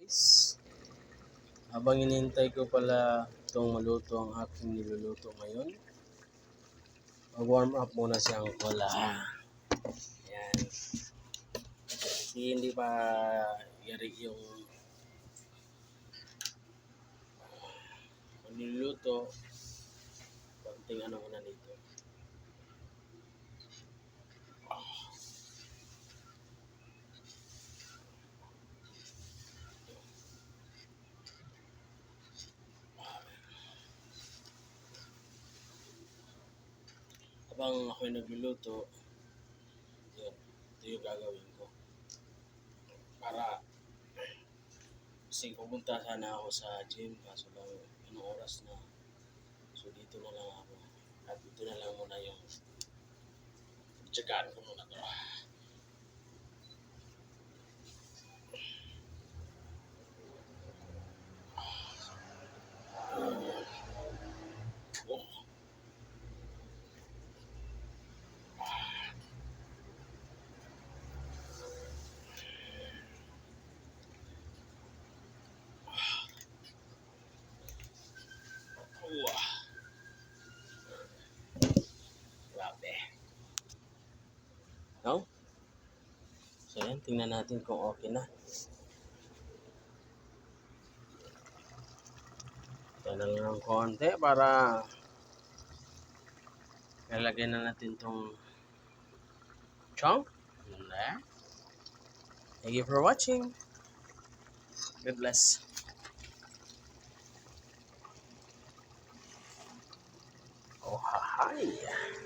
guys. Habang inintay ko pala itong maluto ang aking niluluto ngayon, mag-warm up muna si Uncle. Ayan. Hindi pa yari yung niluluto. Konting ano muna dito. Habang ako'y nagluluto, yun, ito yung gagawin ko. Para, kasi pupunta sana ako sa gym, kaso lang, anong oras na. So, dito na lang ako. At dito na lang muna yung tsagaan ko muna to. Oh. Grabe. No? So yan, tingnan natin kung okay na. Ito na lang ng konti para lalagyan na natin itong chunk. Thank you for watching. God bless. Oh, hi.